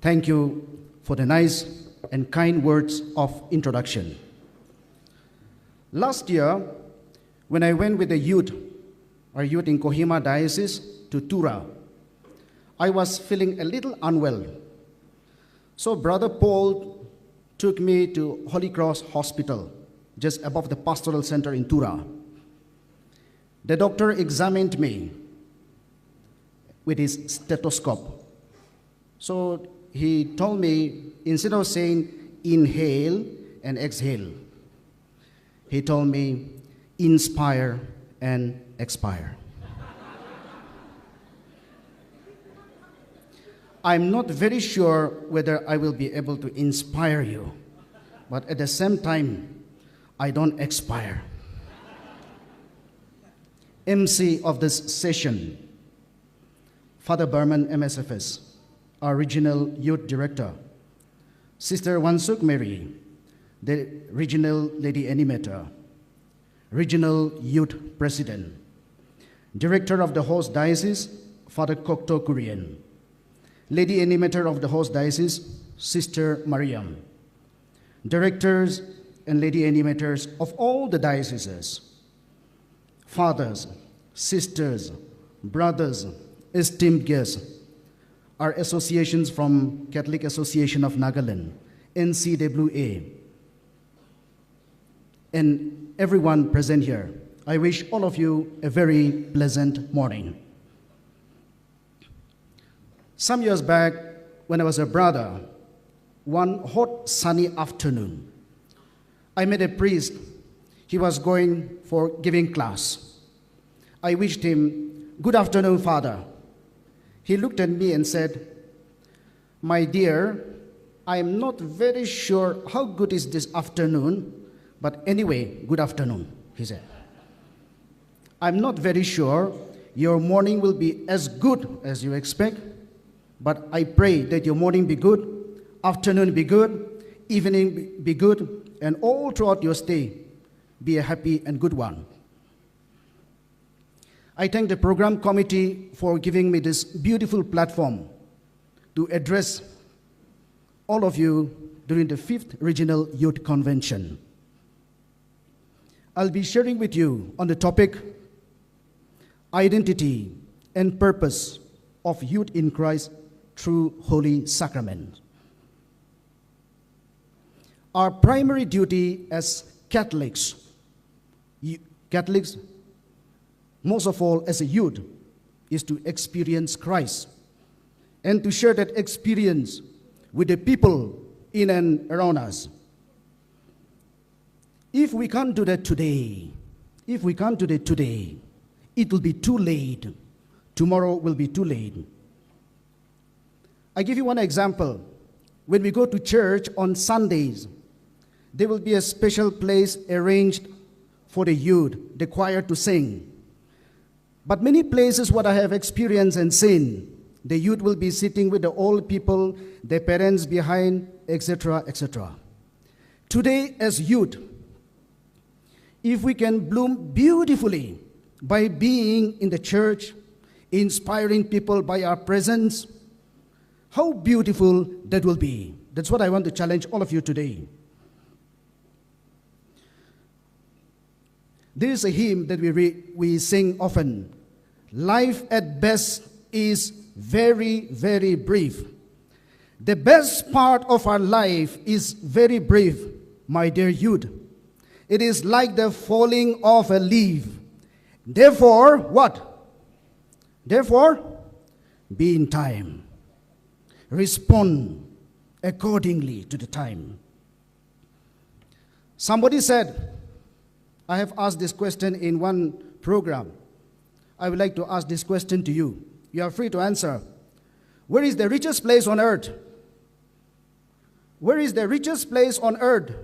Thank you for the nice and kind words of introduction. Last year, when I went with our youth in Kohima Diocese to Tura, I was feeling a little unwell. So Brother Paul took me to Holy Cross Hospital, just above the pastoral center in Tura. The doctor examined me with his stethoscope. So he told me, instead of saying inhale and exhale, he told me inspire and expire. I'm not very sure whether I will be able to inspire you, but at the same time, I don't expire. MC of this session, Father Berman, MSFS, our regional youth director, Sister Wansuk Mary, the regional lady animator, regional youth president, director of the host diocese, Father Kokto Kurian, lady animator of the host diocese, Sister Mariam, directors and lady animators of all the dioceses, fathers, sisters, brothers, esteemed guests, our associations from Catholic Association of Nagaland, NCWA, and everyone present here. I wish all of you a very pleasant morning. Some years back, when I was a brother, one hot sunny afternoon, I met a priest. He was going for giving class. I wished him, "Good afternoon, Father." He looked at me and said, "My dear, I am not very sure how good is this afternoon, but anyway, good afternoon," he said. "I'm not very sure your morning will be as good as you expect, but I pray that your morning be good, afternoon be good, evening be good, and all throughout your stay, be a happy and good one." I thank the program committee for giving me this beautiful platform to address all of you during the 5th Regional Youth Convention. I'll be sharing with you on the topic, Identity and Purpose of Youth in Christ through Holy Sacrament. Our primary duty as Catholics, most of all as a youth, is to experience Christ and to share that experience with the people in and around us. If we can't do that today, it will be too late. Tomorrow will be too late. I give you one example. When we go to church on Sundays, there will be a special place arranged for the youth, the choir to sing. But many places what I have experienced and seen, the youth will be sitting with the old people, their parents behind, etc., etc. Today as youth, if we can bloom beautifully by being in the church, inspiring people by our presence, how beautiful that will be. That's what I want to challenge all of you today. There is a hymn that we sing often. Life at best is very, very brief. The best part of our life is very brief, my dear youth. It is like the falling of a leaf. Therefore, what? Therefore, be in time. Respond accordingly to the time. Somebody said, I have asked this question in one program. I would like to ask this question to you. You are free to answer. Where is the richest place on earth? Where is the richest place on earth?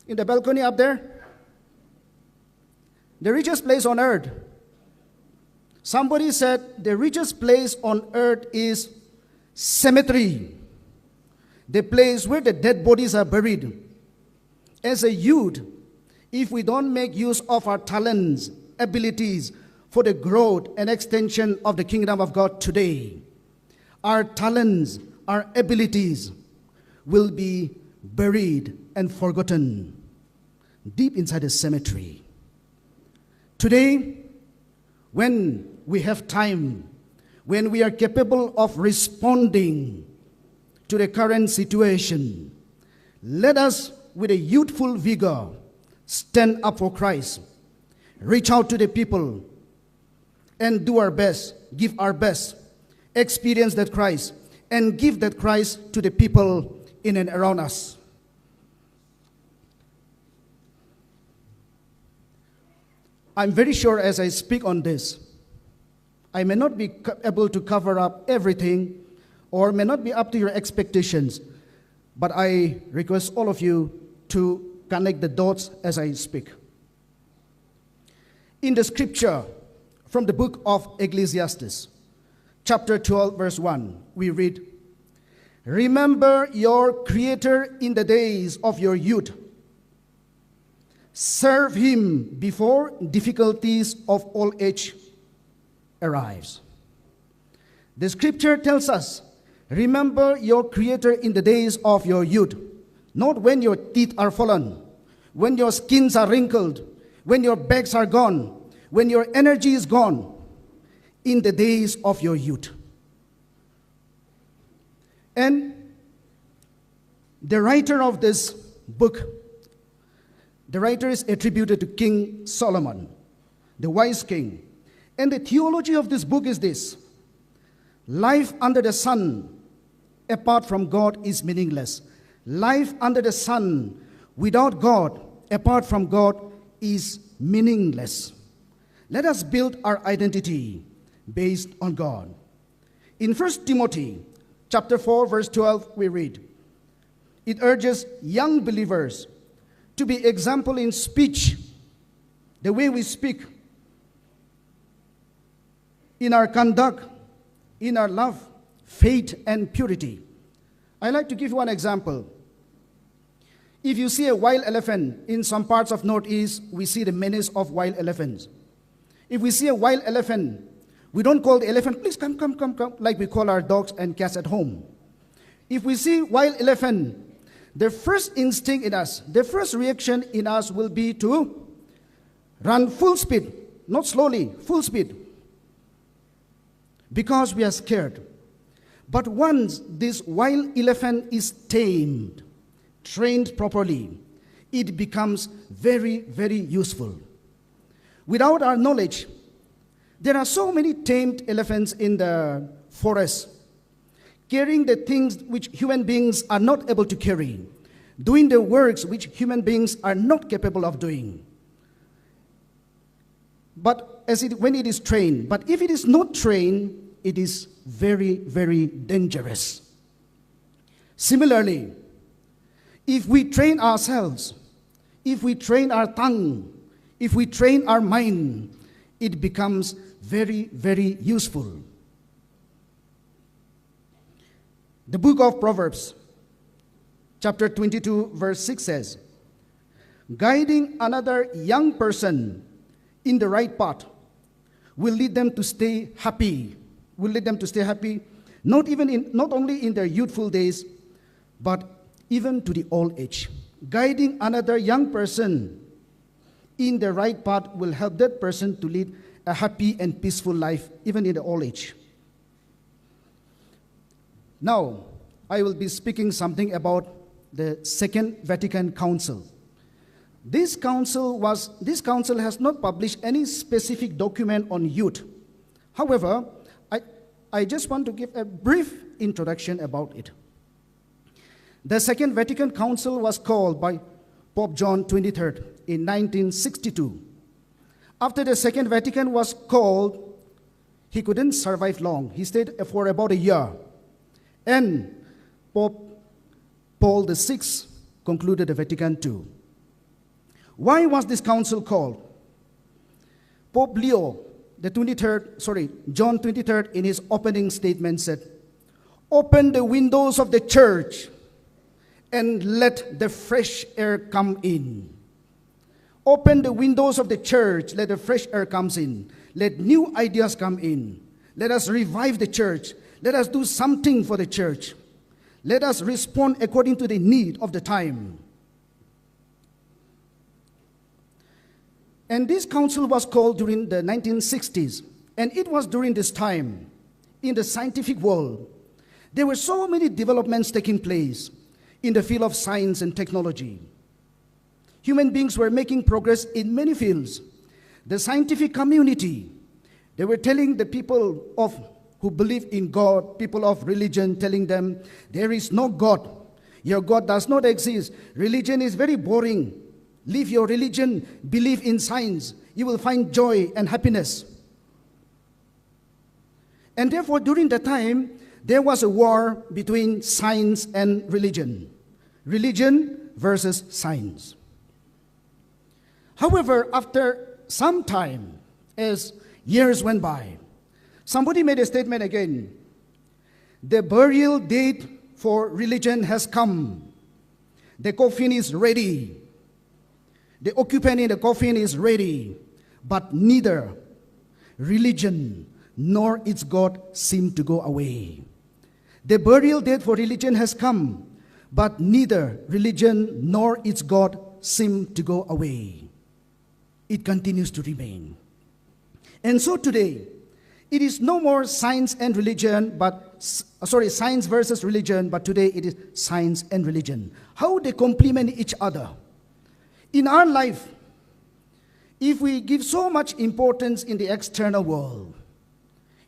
In the balcony up there? The richest place on earth. Somebody said the richest place on earth is cemetery, the place where the dead bodies are buried. As a youth, if we don't make use of our talents, abilities for the growth and extension of the kingdom of God today, our talents, our abilities will be buried and forgotten deep inside a cemetery. Today, when we have time, when we are capable of responding to the current situation, let us, with a youthful vigor, stand up for Christ, reach out to the people, and do our best, give our best, experience that Christ, and give that Christ to the people in and around us. I'm very sure as I speak on this, I may not be able to cover up everything or may not be up to your expectations, but I request all of you to connect the dots as I speak. In the scripture from the book of Ecclesiastes, chapter 12, verse 1, we read, "Remember your Creator in the days of your youth. Serve Him before difficulties of old age arrives." The scripture tells us, remember your Creator in the days of your youth, not when your teeth are fallen, when your skins are wrinkled, when your bags are gone, when your energy is gone, in the days of your youth. And the writer of this book, the writer is attributed to King Solomon, the wise king. And the theology of this book is this: life under the sun apart from God is meaningless. Life under the sun without God, apart from God, is meaningless. Let us build our identity based on God. In 1 Timothy chapter 4, verse 12, we read, it urges young believers to be example in speech, the way we speak, in our conduct, in our love, faith, and purity. I'd like to give you one example. If you see a wild elephant in some parts of Northeast, we see the menace of wild elephants. If we see a wild elephant, we don't call the elephant, please come, like we call our dogs and cats at home. If we see wild elephant, the first instinct in us, the first reaction in us will be to run full speed, not slowly, full speed, because we are scared. But once this wild elephant is tamed, trained properly, it becomes very, very useful. Without our knowledge, there are so many tamed elephants in the forest, carrying the things which human beings are not able to carry, doing the works which human beings are not capable of doing. But when it is trained, but if it is not trained, it is very, very dangerous. Similarly, if we train ourselves, if we train our tongue, if we train our mind, it becomes very, very useful. The book of Proverbs, chapter 22, verse 6 says, guiding another young person in the right path will lead them to stay happy, not only in their youthful days, but even to the old age. Guiding another young person in the right path will help that person to lead a happy and peaceful life, even in the old age. Now, I will be speaking something about the Second Vatican Council. This council has not published any specific document on youth. However, I just want to give a brief introduction about it. The Second Vatican Council was called by Pope John XXIII in 1962. After the Second Vatican was called, he couldn't survive long. He stayed for about a year. And Pope Paul VI concluded the Vatican II. Why was this council called? Pope John XXIII in his opening statement said, open the windows of the church and let the fresh air come in. Open the windows of the church, let the fresh air come in. Let new ideas come in. Let us revive the church. Let us do something for the church. Let us respond according to the need of the time. And this council was called during the 1960s. And it was during this time, in the scientific world, there were so many developments taking place in the field of science and technology. Human beings were making progress in many fields. The scientific community, they were telling the people who believe in God, people of religion, telling them, there is no God. Your God does not exist. Religion is very boring. Leave your religion, believe in science. You will find joy and happiness. And therefore, during that time, there was a war between science and religion. Religion versus science. However, after some time, as years went by, somebody made a statement again. The burial date for religion has come. The coffin is ready. The occupant in the coffin is ready. But neither religion nor its God seem to go away. The burial date for religion has come, but neither religion nor its God seem to go away. It continues to remain. And so today, it is no more science and religion, science versus religion, but today it is science and religion. How they complement each other. In our life, if we give so much importance in the external world,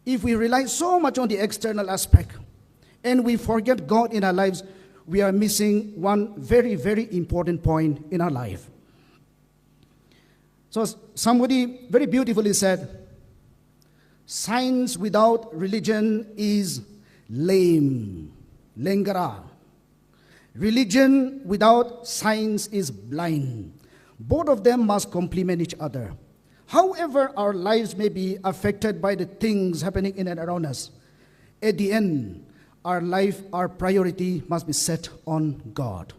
if we rely so much on the external aspect, and we forget God in our lives, we are missing one very, very important point in our life. So somebody very beautifully said, science without religion is lame, lengara. Religion without science is blind. Both of them must complement each other. However our lives may be affected by the things happening in and around us, at the end, our life, our priority must be set on God.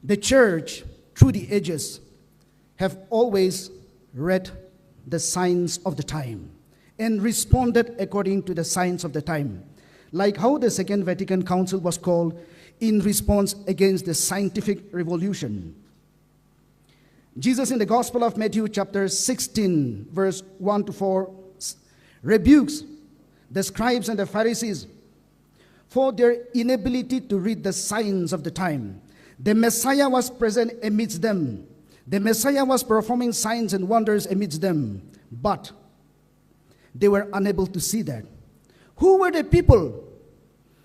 The church, through the ages, have always read the signs of the time and responded according to the signs of the time, like how the Second Vatican Council was called in response against the scientific revolution. Jesus in the Gospel of Matthew chapter 16, verse 1 to 4, rebukes the scribes and the Pharisees for their inability to read the signs of the time. The Messiah was present amidst them. The Messiah was performing signs and wonders amidst them, but they were unable to see that. Who were the people?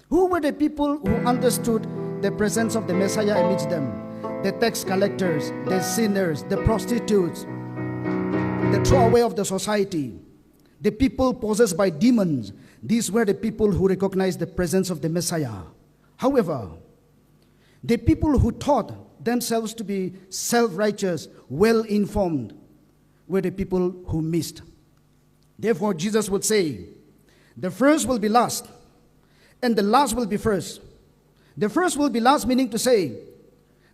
Who were the people who understood the presence of the Messiah amidst them? The tax collectors, the sinners, the prostitutes, the throwaway of the society, the people possessed by demons. These were the people who recognized the presence of the Messiah. However, the people who thought themselves to be self-righteous, well-informed, were the people who missed. Therefore, Jesus would say, the first will be last, and the last will be first. The first will be last, meaning to say,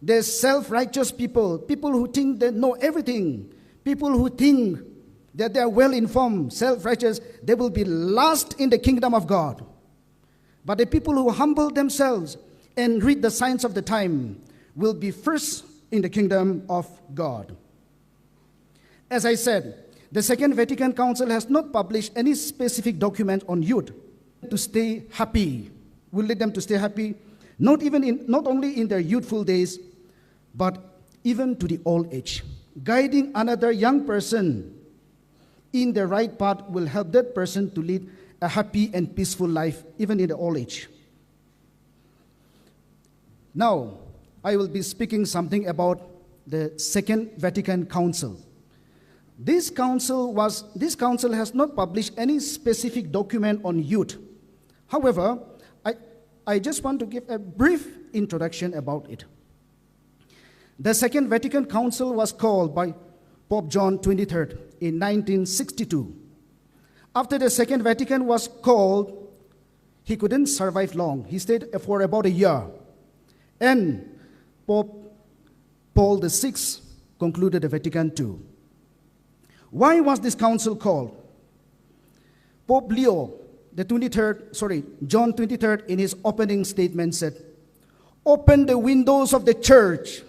the self-righteous people, people who think they know everything, people who think that they are well-informed, self-righteous, they will be last in the kingdom of God. But the people who humble themselves and read the signs of the time will be first in the kingdom of God. As I said, the Second Vatican Council has not published any specific document on youth to stay happy. Will lead them to stay happy, not only in their youthful days, but even to the old age. Guiding another young person in the right path will help that person to lead a happy and peaceful life, even in the old age. Now, I will be speaking something about the Second Vatican Council. This council has not published any specific document on youth. However, I just want to give a brief introduction about it. The Second Vatican Council was called by Pope John XXIII in 1962. After the Second Vatican was called, he couldn't survive long. He stayed for about a year. And Pope Paul VI concluded the Vatican II. Why was this council called? Pope Leo, John 23rd, in his opening statement said, "Open the windows of the church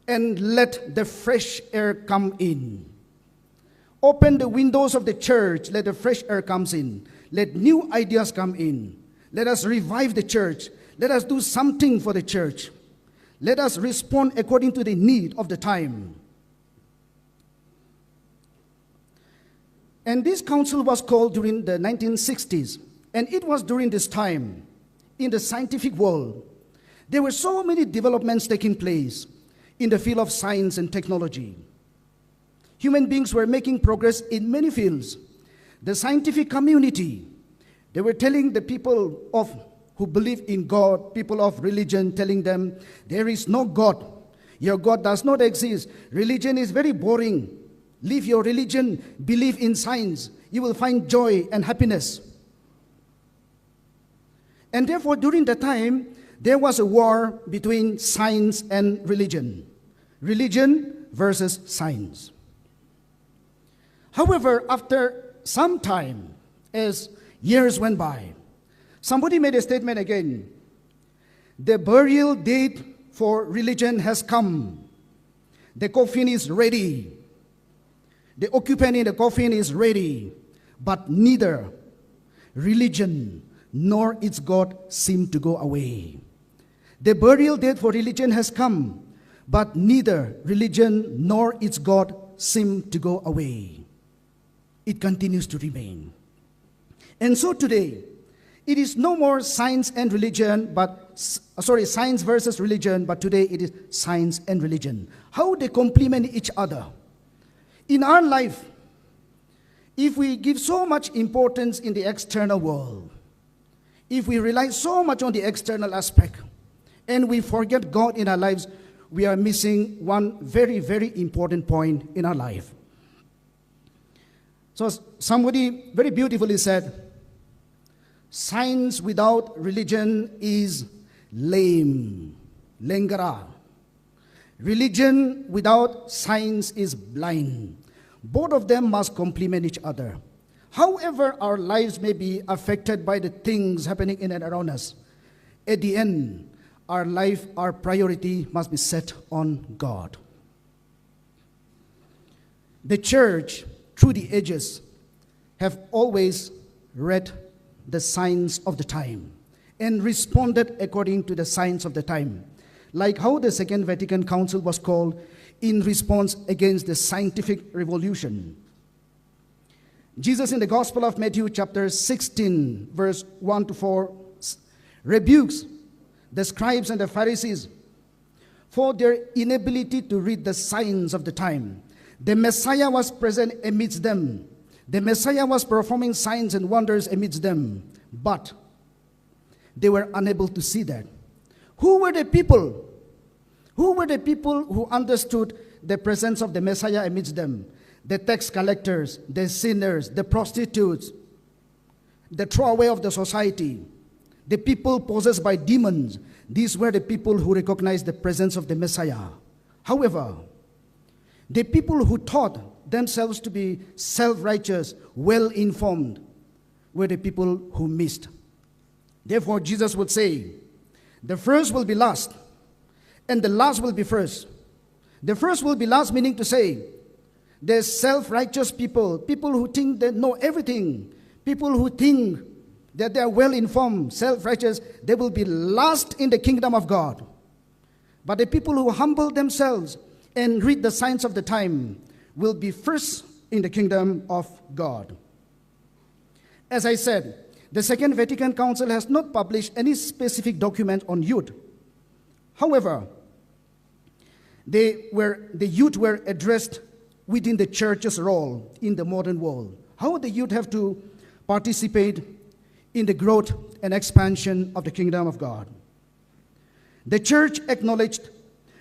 and let the fresh air come in." Open the windows of the church, let the fresh air come in. Let new ideas come in. Let us revive the church. Let us do something for the church. Let us respond according to the need of the time. And this council was called during the 1960s. And it was during this time, in the scientific world, there were so many developments taking place in the field of science and technology. Human beings were making progress in many fields. The scientific community, they were telling the people who believe in God, people of religion, telling them, there is no God. Your God does not exist. Religion is very boring. Leave your religion, believe in science. You will find joy and happiness. And therefore, during that time, there was a war between science and religion. Religion versus science. However, after some time, as years went by, somebody made a statement again. The burial date for religion has come. The coffin is ready. The occupant in the coffin is ready. But neither religion nor its God seem to go away. The burial date for religion has come, but neither religion nor its God seem to go away. It continues to remain. And so today, it is no more science and religion, science versus religion, but today it is science and religion. How they complement each other. In our life, if we give so much importance in the external world, if we rely so much on the external aspect, and we forget God in our lives, we are missing one very, very important point in our life. So somebody very beautifully said, science without religion is lame, lengara. Religion without science is blind. Both of them must complement each other. However, our lives may be affected by the things happening in and around us. At the end, our priority must be set on God. The church, through the ages, have always read the signs of the time and responded according to the signs of the time. Like how the Second Vatican Council was called in response against the scientific revolution. Jesus in the Gospel of Matthew chapter 16, verse 1 to 4, rebukes the scribes and the Pharisees for their inability to read the signs of the time. The Messiah was present amidst them. The Messiah was performing signs and wonders amidst them. But they were unable to see that. Who were the people? Who were the people who understood the presence of the Messiah amidst them? The tax collectors, the sinners, the prostitutes, the throwaway of the society, the people possessed by demons. These were the people who recognized the presence of the Messiah. However, the people who thought themselves to be self-righteous, well-informed, were the people who missed. Therefore, Jesus would say, the first will be last, and the last will be first. The first will be last, meaning to say, the self-righteous people, people who think they know everything, people who think that they are well-informed, self-righteous, they will be last in the kingdom of God. But the people who humble themselves and read the signs of the time will be first in the kingdom of God. As I said, the Second Vatican Council has not published any specific document on youth. However, the youth were addressed within the church's role in the modern world. How the youth have to participate in the growth and expansion of the kingdom of God. The church acknowledged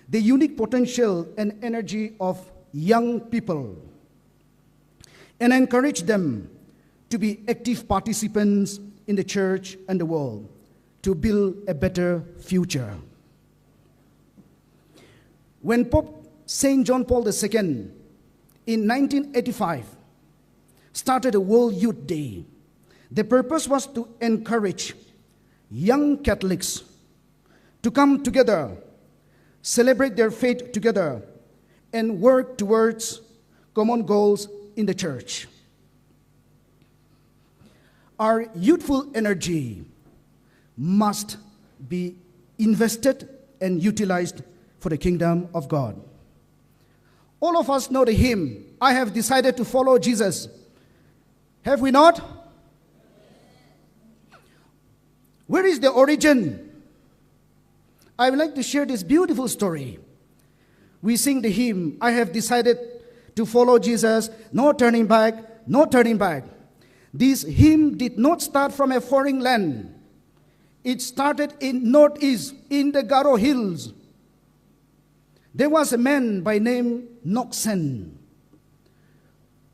the unique potential and energy of young people and encouraged them to be active participants in the church and the world to build a better future. When Pope St. John Paul II in 1985 started a World Youth Day, The purpose was to encourage young Catholics to come together, celebrate their faith together, and work towards common goals in the church. Our youthful energy must be invested and utilized for the kingdom of God. All of us know the hymn, I have decided to follow Jesus. Have we not? Where is the origin? I would like to share this beautiful story. We sing the hymn, I have decided to follow Jesus, no turning back, no turning back. This hymn did not start from a foreign land. It started in Northeast, in the Garo Hills. There was a man by name Noxen.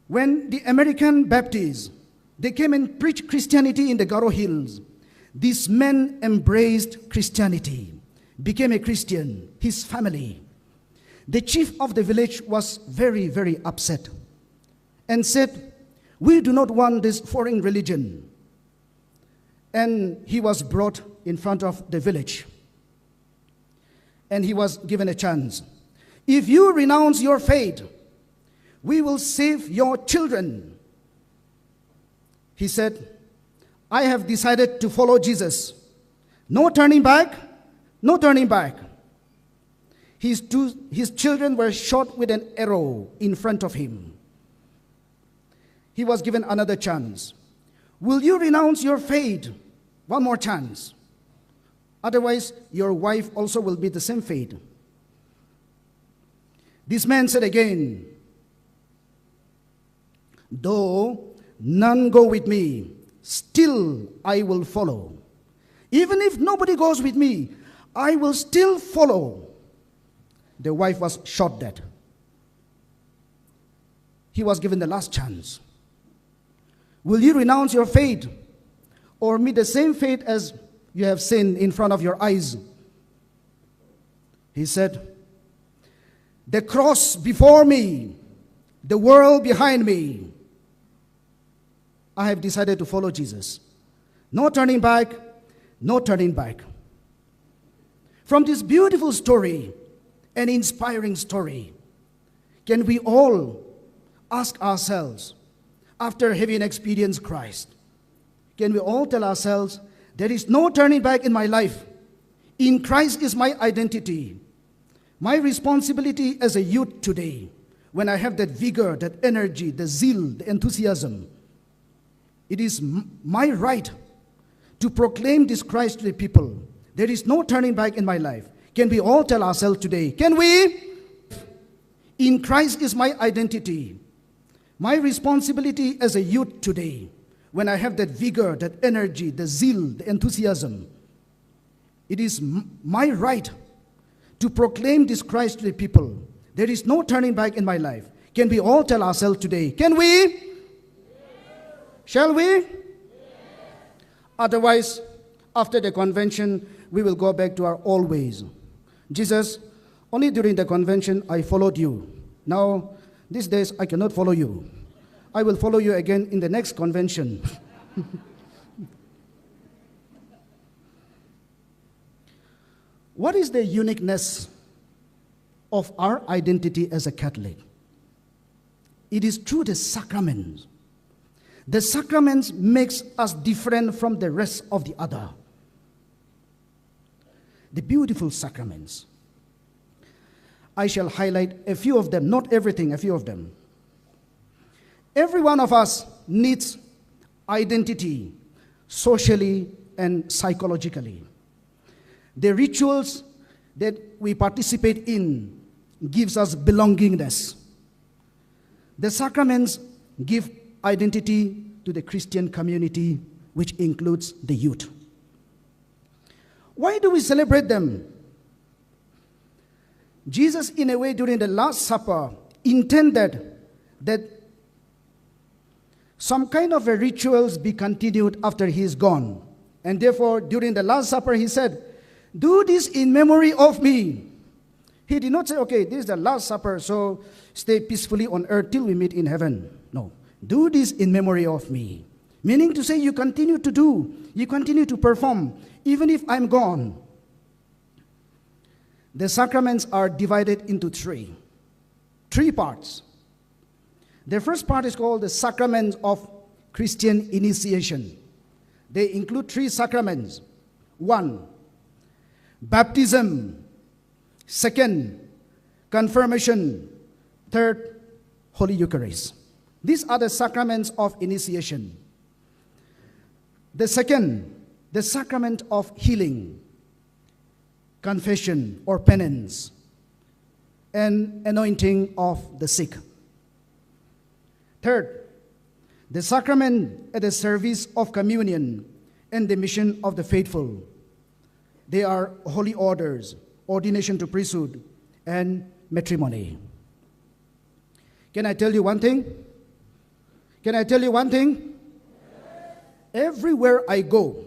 When the American Baptists, they came and preached Christianity in the Garo Hills, this man embraced Christianity, became a Christian, his family. The chief of the village was very, very upset and said, we do not want this foreign religion. And he was brought in front of the village. And he was given a chance. If you renounce your faith, we will save your children. He said, I have decided to follow Jesus. No turning back, no turning back. His children were shot with an arrow in front of him. He was given another chance. Will you renounce your faith? One more chance. Otherwise, your wife also will be the same fate. This man said again, though none go with me, still I will follow. Even if nobody goes with me, I will still follow. The wife was shot dead. He was given the last chance. Will you renounce your faith or meet the same fate as you have seen in front of your eyes? He said, the cross before me, the world behind me. I have decided to follow Jesus. No turning back, no turning back. From this beautiful story, an inspiring story, can we all ask ourselves, after having experienced Christ, can we all tell ourselves, there is no turning back in my life. In Christ is my identity. My responsibility as a youth today, when I have that vigor, that energy, the zeal, the enthusiasm, it is my right to proclaim this Christ to the people. There is no turning back in my life. Can we all tell ourselves today, can we? In Christ is my identity. My responsibility as a youth today, when I have that vigor, that energy, the zeal, the enthusiasm, it is my right to proclaim this Christ to the people. There is no turning back in my life. Can we all tell ourselves today, can we? Yes. Shall we? Yes. Otherwise, after the convention, we will go back to our old ways. Jesus, only during the convention I followed you. Now, these days I cannot follow you. I will follow you again in the next convention. What is the uniqueness of our identity as a Catholic? It is through the sacraments. The sacraments makes us different from the rest of the other. The beautiful sacraments. I shall highlight a few of them, not everything, a few of them. Every one of us needs identity, socially and psychologically. The rituals that we participate in gives us belongingness. The sacraments give identity to the Christian community, which includes the youth. Why do we celebrate them? Jesus, in a way, during the Last Supper, intended that some kind of a rituals be continued after he is gone. And therefore, during the Last Supper, he said, do this in memory of me. He did not say, okay, this is the Last Supper, so stay peacefully on earth till we meet in heaven. No, do this in memory of me. Meaning to say you continue to do, you continue to perform, even if I'm gone. The sacraments are divided into three parts. The first part is called the sacrament of Christian initiation. They include 3 sacraments. 1, baptism. 2, confirmation. 3, Holy Eucharist. These are the sacraments of initiation. The second, the sacrament of healing, confession or penance, and anointing of the sick. 3rd, the sacrament at the service of communion and the mission of the faithful. They are holy orders, ordination to priesthood, and matrimony. Can I tell you one thing? Can I tell you one thing? Everywhere I go,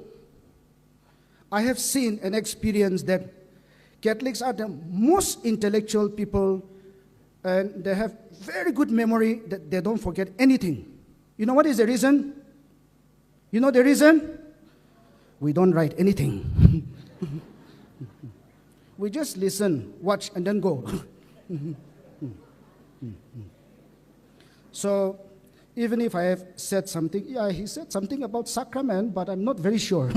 I have seen and experienced that Catholics are the most intellectual people, and they have very good memory, that they don't forget anything. You know what is the reason? You know the reason? We don't write anything. We just listen, watch, and then go. So, even if I have said something, yeah, he said something about sacrament, but I'm not very sure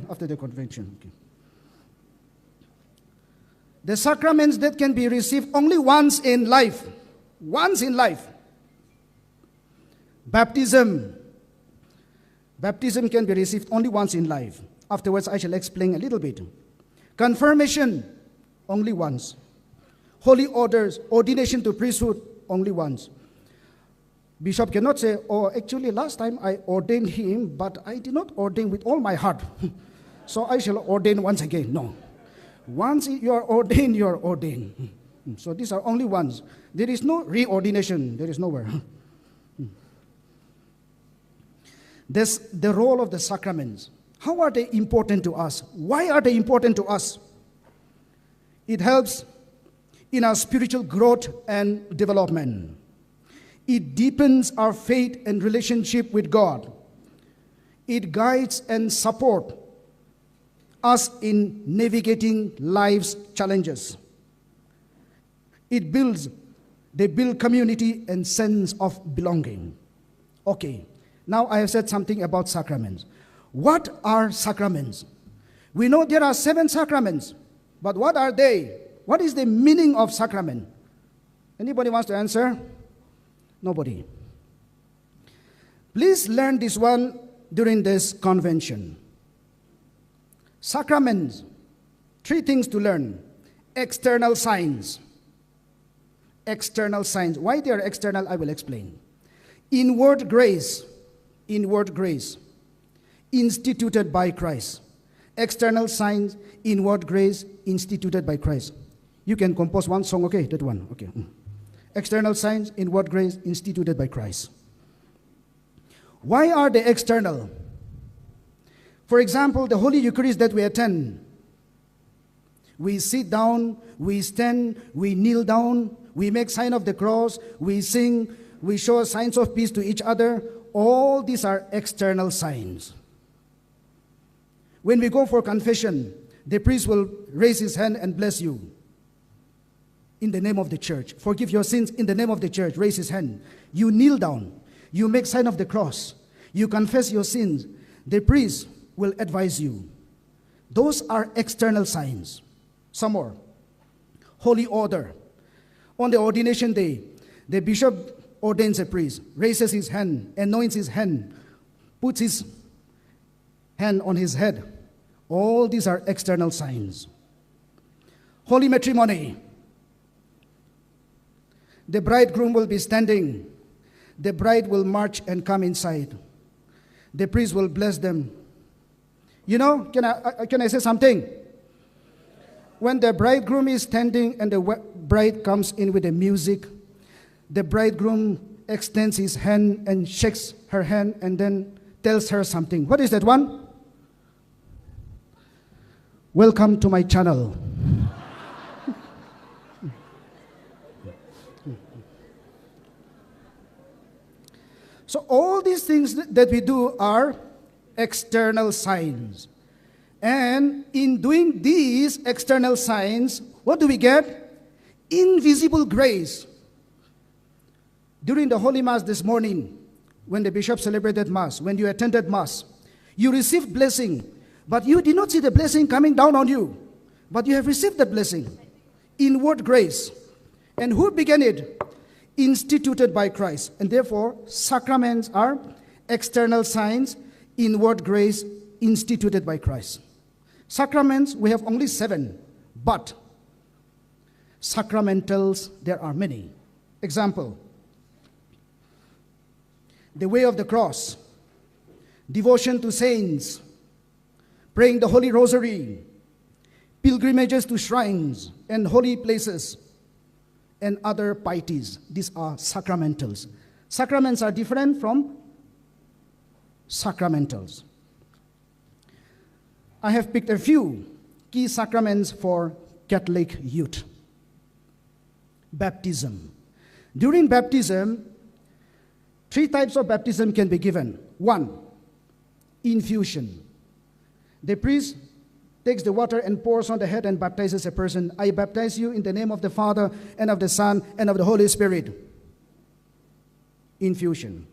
after the convention. Okay. The sacraments that can be received only once in life. Once in life. Baptism. Baptism can be received only once in life. Afterwards, I shall explain a little bit. Confirmation, only once. Holy orders, ordination to priesthood, only once. Bishop cannot say, oh, actually last time I ordained him, but I did not ordain with all my heart. So I shall ordain once again. No. Once you are ordained, you are ordained. So these are only ones. There is no reordination. There is nowhere. This, the role of the sacraments. How are they important to us? Why are they important to us? It helps in our spiritual growth and development. It deepens our faith and relationship with God. It guides and supports us in navigating life's challenges. They build community and sense of belonging. Okay, now I have said something about sacraments. What are sacraments? We know there are 7 sacraments, but what are they? What is the meaning of sacrament? Anybody wants to answer? Nobody. Please learn this one during this convention. Sacraments, 3 things to learn. External signs. External signs. Why they are external, I will explain. Inward grace. Inward grace. Instituted by Christ. External signs, inward grace, instituted by Christ. You can compose one song, okay? That one, okay. External signs, inward grace, instituted by Christ. Why are they external? For example, the Holy Eucharist that we attend. We sit down, we stand, we kneel down, we make sign of the cross, we sing, we show signs of peace to each other. All these are external signs. When we go for confession, the priest will raise his hand and bless you. In the name of the church. Forgive your sins in the name of the church. Raise his hand. You kneel down. You make sign of the cross. You confess your sins. The priest will advise you. Those are external signs. Some more. Holy order. On the ordination day, the bishop ordains a priest, raises his hand, anoints his hand, puts his hand on his head. All these are external signs. Holy matrimony. The bridegroom will be standing. The bride will march and come inside. The priest will bless them. You know, can I say something? When the bridegroom is standing and the bride comes in with the music, the bridegroom extends his hand and shakes her hand and then tells her something. What is that one? Welcome to my channel. So all these things things that we do are external signs. And in doing these external signs, what do we get? Invisible grace. During the Holy Mass this morning, when the bishop celebrated Mass, when you attended Mass, you received blessing, but you did not see the blessing coming down on you. But you have received the blessing, inward grace. And who began it? Instituted by Christ. And therefore, sacraments are external signs, inward grace, instituted by Christ. Sacraments, we have only 7, but sacramentals, there are many. Example, the way of the cross, devotion to saints, praying the Holy Rosary, pilgrimages to shrines and holy places, and other pieties. These are sacramentals. Sacraments are different from sacramentals. I have picked a few key sacraments for Catholic youth. Baptism. During baptism, 3 types of baptism can be given. 1, infusion. The priest takes the water and pours on the head and baptizes a person. I baptize you in the name of the Father and of the Son and of the Holy Spirit. Infusion.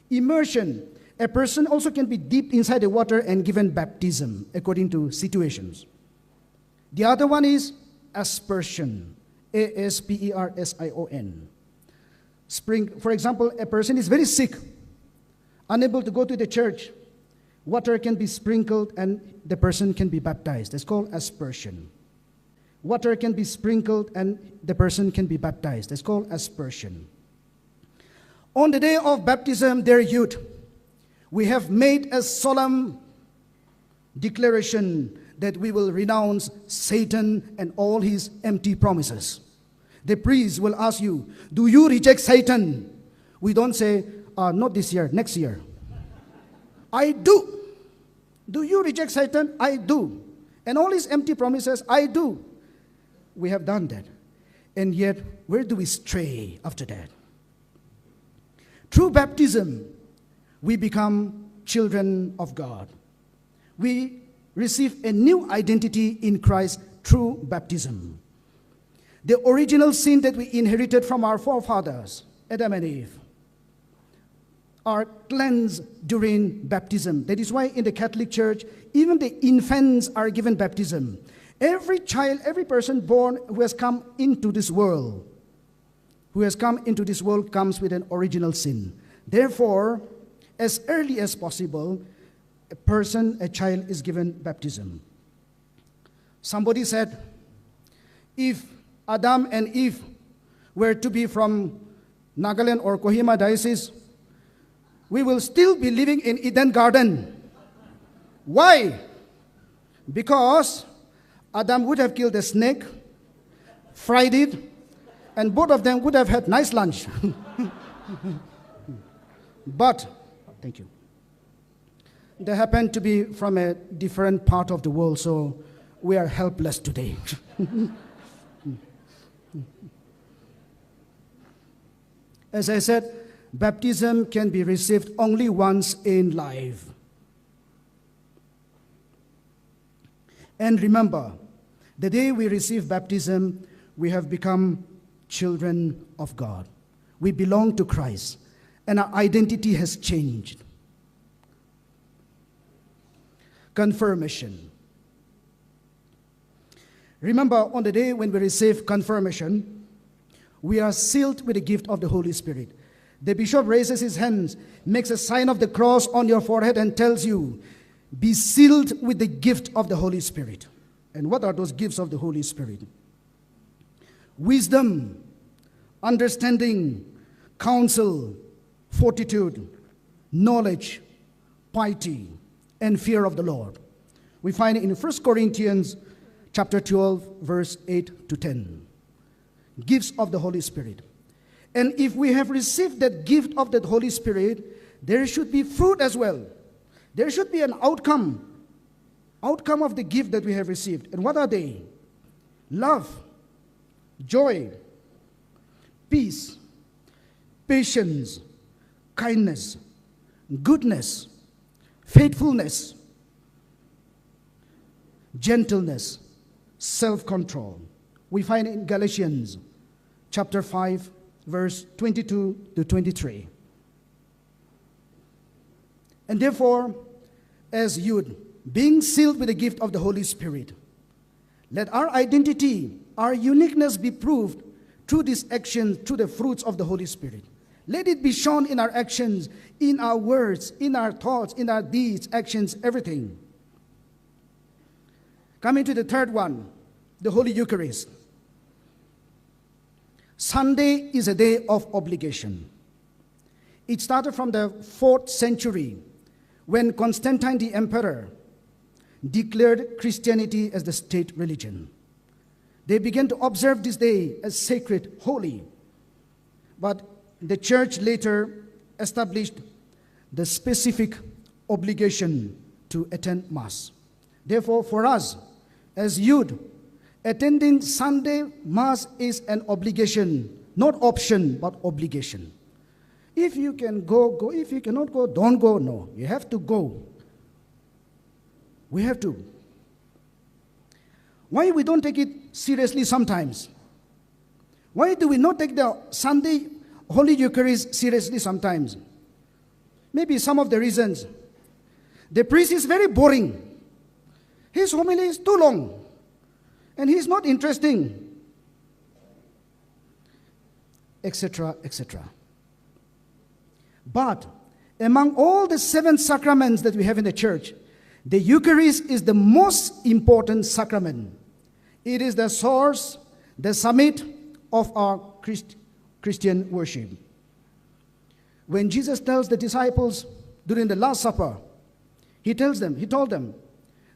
Immersion. A person also can be dipped inside the water and given baptism according to situations. The other one is aspersion. A-S-P-E-R-S-I-O-N. For example, a person is very sick, unable to go to the church. Water can be sprinkled and the person can be baptized. That's called aspersion. Water can be sprinkled and the person can be baptized. That's called aspersion. On the day of baptism, dear youth, we have made a solemn declaration that we will renounce Satan and all his empty promises. The priest will ask you, do you reject Satan? We don't say, not this year, next year. I do. Do you reject Satan? I do. And all his empty promises, I do. We have done that. And yet, where do we stray after that? Through baptism, we become children of God. We receive a new identity in Christ through baptism. The original sin that we inherited from our forefathers, Adam and Eve, are cleansed during baptism. That is why in the Catholic Church, even the infants are given baptism. Every child, every person born who has come into this world, comes with an original sin. Therefore, as early as possible, a child is given baptism. Somebody said, if Adam and Eve were to be from Nagaland or Kohima diocese, we will still be living in Eden Garden. Why? Because Adam would have killed a snake, fried it, and both of them would have had nice lunch. But, thank you. They happen to be from a different part of the world, so we are helpless today. As I said, baptism can be received only once in life. And remember, the day we receive baptism, we have become children of God. We belong to Christ, and our identity has changed. Confirmation. Remember, on the day when we receive confirmation, we are sealed with the gift of the Holy Spirit. The bishop raises his hands, makes a sign of the cross on your forehead and tells you, be sealed with the gift of the Holy Spirit. And what are those gifts of the Holy Spirit? Wisdom, understanding, counsel, fortitude, knowledge, piety, and fear of the Lord. We find it in 1 Corinthians chapter 12, verse 8 to 10. Gifts of the Holy Spirit. And if we have received that gift of the Holy Spirit, there should be fruit as well. There should be an outcome of the gift that we have received. And what are they? Love, joy, peace, patience, kindness, goodness, faithfulness, gentleness, self-control. We find in Galatians chapter 5, verse 22 to 23. And therefore, as youth, being sealed with the gift of the Holy Spirit, let our identity, our uniqueness be proved through this action, through the fruits of the Holy Spirit. Let it be shown in our actions, in our words, in our thoughts, in our deeds, actions, everything. Coming to the third one, the Holy Eucharist. Sunday is a day of obligation. It started from the 4th century when Constantine the Emperor declared Christianity as the state religion. They began to observe this day as sacred, holy. But the church later established the specific obligation to attend Mass. Therefore, for us, as youth, attending Sunday Mass is an obligation, not option, but obligation. If you can go, go. If you cannot go, don't go. No, you have to go. We have to. Why we don't take it seriously sometimes? Why do we not take the Sunday Holy Eucharist seriously sometimes? Maybe some of the reasons. The priest is very boring. His homily is too long. And he's not interesting. Etc., etc. But among all the 7 sacraments that we have in the church, the Eucharist is the most important sacrament. It is the source, the summit of our Christian worship. When Jesus tells the disciples during the Last Supper, he told them,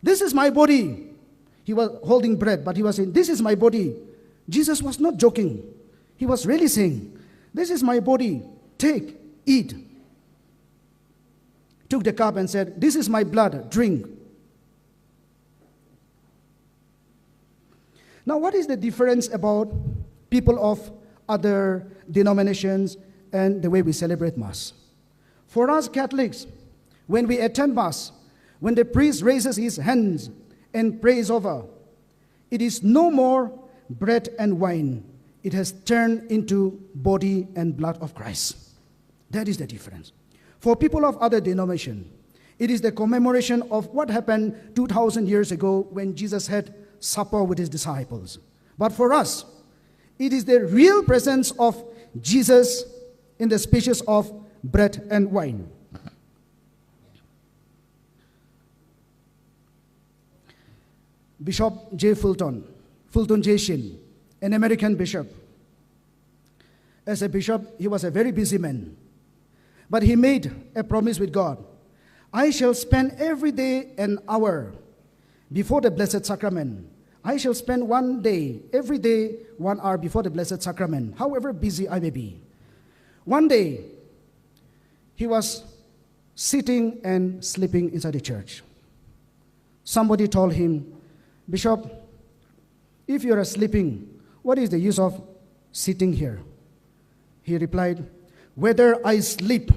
this is my body. He was holding bread, but he was saying, this is my body. Jesus was not joking. He was really saying, this is my body. Take, eat. Took the cup and said, this is my blood, drink. Now, what is the difference about people of other denominations and the way we celebrate Mass? For us Catholics, when we attend Mass, when the priest raises his hands and prays over, it is no more bread and wine. It has turned into body and blood of Christ. That is the difference. For people of other denomination, it is the commemoration of what happened 2,000 years ago when Jesus had supper with his disciples. But for us, it is the real presence of Jesus in the species of bread and wine. Bishop J. Fulton J. Shin, an American bishop. As a bishop, he was a very busy man. But he made a promise with God. I shall spend every day an hour before the Blessed Sacrament. I shall spend one day, every day, 1 hour before the Blessed Sacrament, however busy I may be. One day, he was sitting and sleeping inside the church. Somebody told him, Bishop, if you are sleeping, what is the use of sitting here? He replied, whether I sleep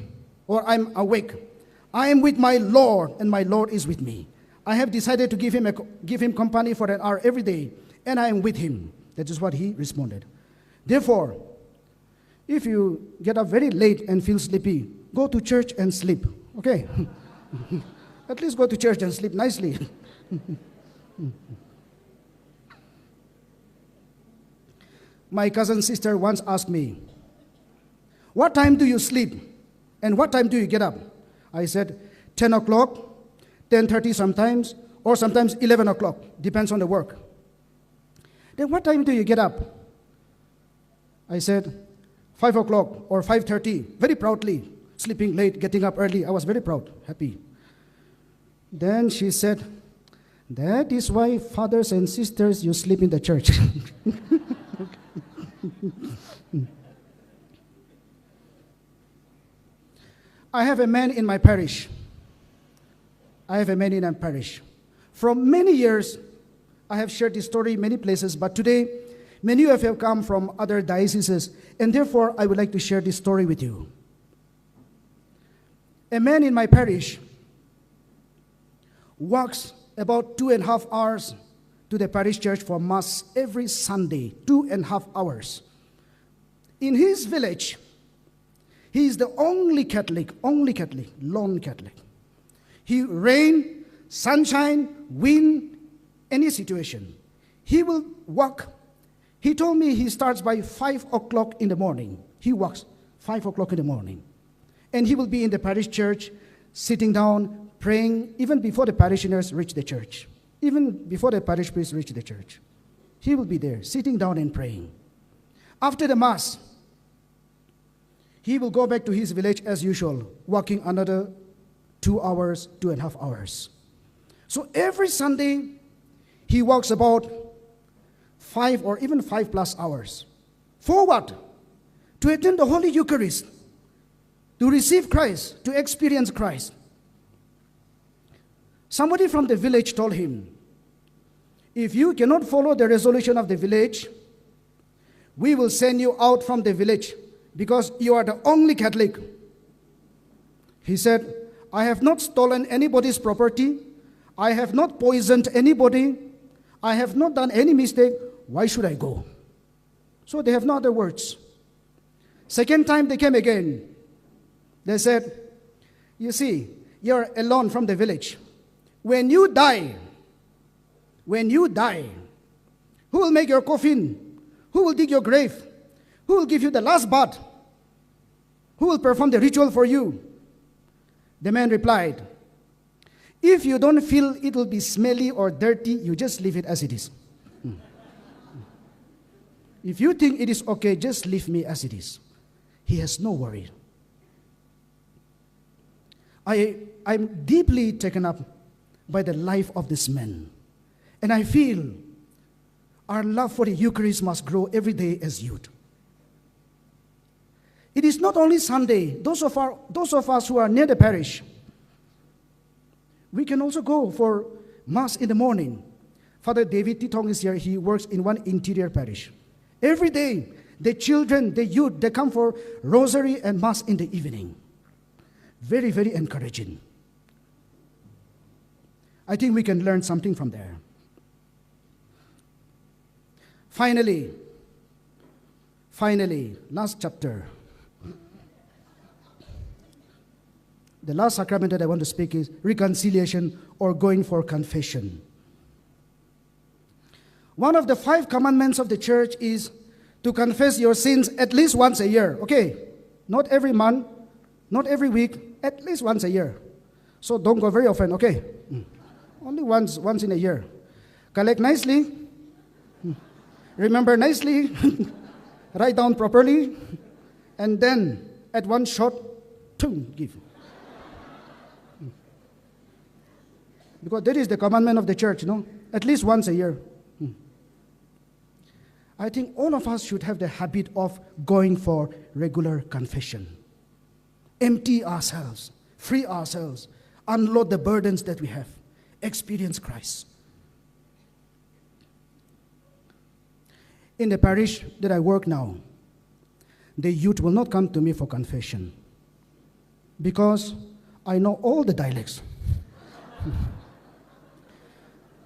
or I'm awake, I am with my Lord and my Lord is with me. I have decided to give him company for an hour every day, and I am with him. That is what he responded. Therefore, if you get up very late and feel sleepy, go to church and sleep. Okay? At least go to church and sleep nicely. My cousin sister once asked me, what time do you sleep? And what time do you get up? I said, 10 o'clock, 10:30 sometimes, or sometimes 11 o'clock. Depends on the work. Then what time do you get up? I said, 5 o'clock or 5:30, very proudly. Sleeping late, getting up early. I was very proud, happy. Then she said, that is why fathers and sisters, you sleep in the church. I have a man in my parish. From many years, I have shared this story in many places, but today, many of you have come from other dioceses, and therefore, I would like to share this story with you. A man in my parish walks about 2.5 hours to the parish church for Mass every Sunday, 2.5 hours. In his village, he is the only Catholic, lone Catholic. He rain, sunshine, wind, any situation. He will walk. He told me he starts by 5 o'clock in the morning. He walks 5 o'clock in the morning. And he will be in the parish church, sitting down, praying, even before the parishioners reach the church. Even before the parish priest reach the church. He will be there, sitting down and praying. After the Mass, he will go back to his village as usual, walking another 2 hours, 2.5 hours. So every Sunday, he walks about 5 or even 5+ hours. For what? To attend the Holy Eucharist, to receive Christ, to experience Christ. Somebody from the village told him, if you cannot follow the resolution of the village, we will send you out from the village because you are the only Catholic. He said, I have not stolen anybody's property. I have not poisoned anybody. I have not done any mistake. Why should I go? So they have no other words. Second time they came again. They said, you see, you're alone from the village. When you die, who will make your coffin? Who will dig your grave? Who will give you the last bath? Who will perform the ritual for you? The man replied, if you don't feel it will be smelly or dirty, you just leave it as it is. If you think it is okay, just leave me as it is. He has no worry. I'm deeply taken up by the life of this man. And I feel our love for the Eucharist must grow every day as youth. It is not only Sunday. Those of us who are near the parish, we can also go for Mass in the morning. Father David Titong is here. He works in one interior parish. Every day, the children, the youth, they come for rosary and Mass in the evening. Very, very encouraging. I think we can learn something from there. Finally, last chapter. The last sacrament that I want to speak is reconciliation or going for confession. One of the 5 commandments of the church is to confess your sins at least once a year. Okay, not every month, not every week, at least once a year. So don't go very often, okay? Only once in a year. Collect nicely. Remember nicely. Write down properly. And then, at one shot, give. Because that is the commandment of the church, no? At least once a year. I think all of us should have the habit of going for regular confession. Empty ourselves, free ourselves, unload the burdens that we have, experience Christ. In the parish that I work now, the youth will not come to me for confession because I know all the dialects.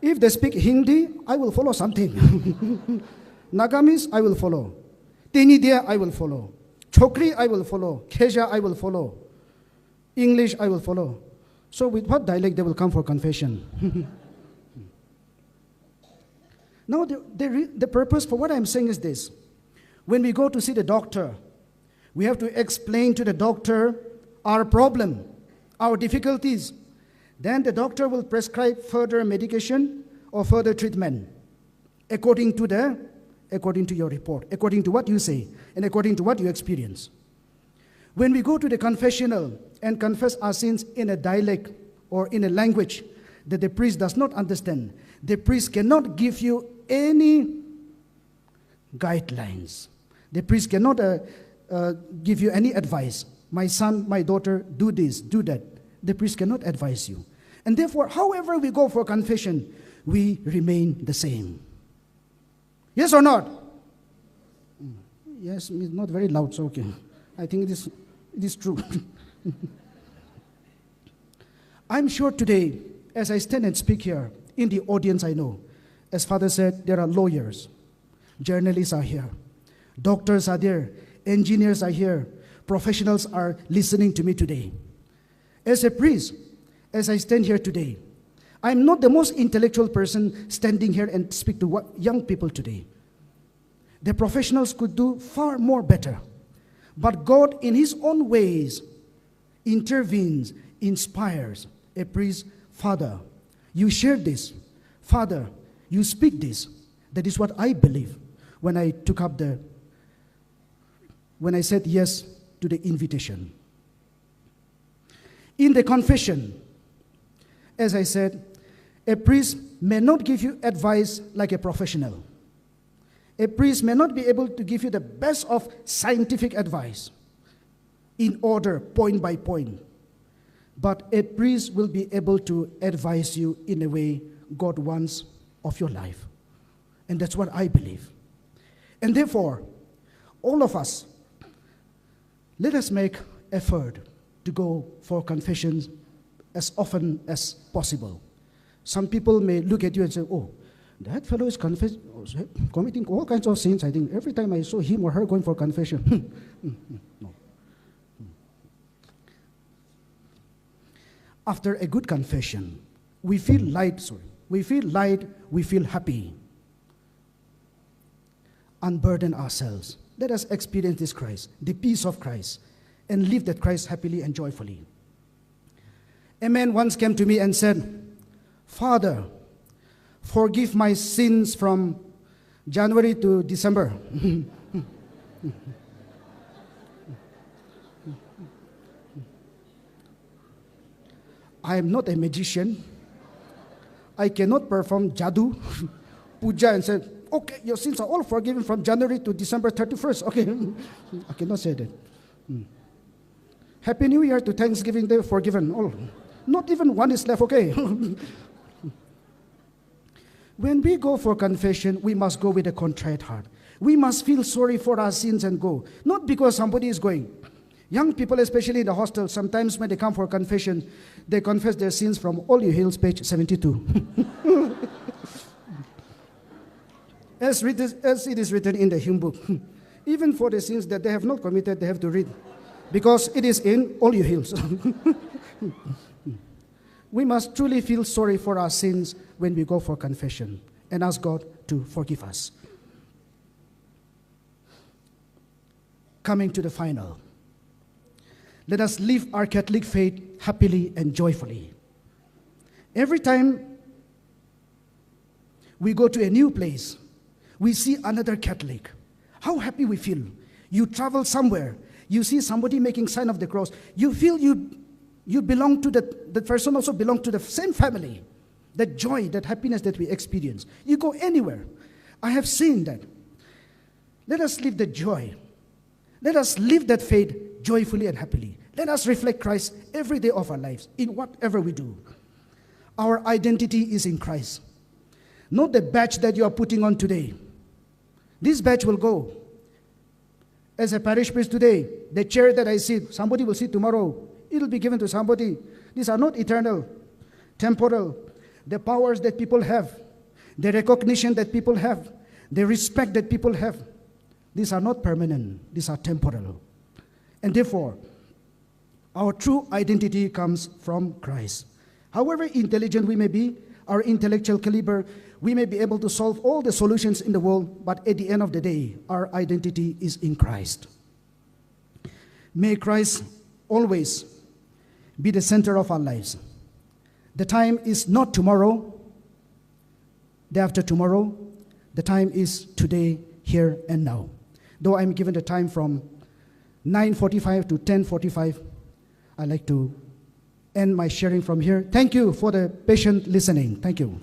If they speak Hindi, I will follow something. Nagamis, I will follow. Tenidia, I will follow. Chokri, I will follow. Keja, I will follow. English, I will follow. So with what dialect they will come for confession? Now, the purpose for what I'm saying is this. When we go to see the doctor, we have to explain to the doctor our problem, our difficulties. Then the doctor will prescribe further medication or further treatment according to your report, according to what you say, and according to what you experience. When we go to the confessional and confess our sins in a dialect or in a language that the priest does not understand, the priest cannot give you any guidelines. The priest cannot give you any advice. My son, my daughter, do this, do that. The priest cannot advise you. And therefore, however we go for confession, we remain the same. Yes or not? Yes, it's not very loud, so okay. I think it is true. I'm sure today, as I stand and speak here, in the audience I know, as Father said, there are lawyers, journalists are here, doctors are there, engineers are here, professionals are listening to me today. As a priest, as I stand here today, I'm not the most intellectual person standing here and speak to young people today. The professionals could do far more better. But God, in His own ways, intervenes, inspires a priest. Father, you share this. Father, you speak this. That is what I believe when I said yes to the invitation. In the confession, as I said, a priest may not give you advice like a professional. A priest may not be able to give you the best of scientific advice in order, point by point. But a priest will be able to advise you in a way God wants of your life. And that's what I believe. And therefore, all of us, let us make effort to go for confessions as often as possible. Some people may look at you and say, oh, that fellow is committing all kinds of sins. I think every time I saw him or her going for confession. No. After a good confession, we feel light, we feel happy. Unburden ourselves. Let us experience this Christ, the peace of Christ, and live that Christ happily and joyfully. A man once came to me and said, Father, forgive my sins from January to December. I am not a magician. I cannot perform jadoo, puja, and say, okay, your sins are all forgiven from January to December 31st. Okay, I cannot say that. Happy New Year to Thanksgiving Day, forgiven all. Not even one is left, okay. When we go for confession, we must go with a contrite heart. We must feel sorry for our sins and go. Not because somebody is going. Young people, especially in the hostel, sometimes when they come for confession, they confess their sins from All You Hills, page 72. As it is written in the hymn book. Even for the sins that they have not committed, they have to read. Because it is in All You Hills. We must truly feel sorry for our sins when we go for confession and ask God to forgive us. Coming to the final. Let us live our Catholic faith happily and joyfully. Every time we go to a new place, we see another Catholic. How happy we feel. You travel somewhere, you see somebody making sign of the cross, you feel you belong to that person also belong to the same family. That joy, that happiness that we experience. You go anywhere. I have seen that. Let us live the joy. Let us live that faith joyfully and happily. Let us reflect Christ every day of our lives in whatever we do. Our identity is in Christ. Not the badge that you are putting on today. This badge will go. As a parish priest today, the chair that I sit, somebody will sit tomorrow. It will be given to somebody. These are not eternal, temporal. The powers that people have, the recognition that people have, the respect that people have, these are not permanent. These are temporal. And therefore, our true identity comes from Christ. However intelligent we may be, our intellectual caliber, we may be able to solve all the solutions in the world, but at the end of the day, our identity is in Christ. May Christ always be the center of our lives. The time is not tomorrow, day after tomorrow. The time is today, here and now. Though I'm given the time from 9:45 to 10:45, I'd like to end my sharing from here. Thank you for the patient listening. Thank you.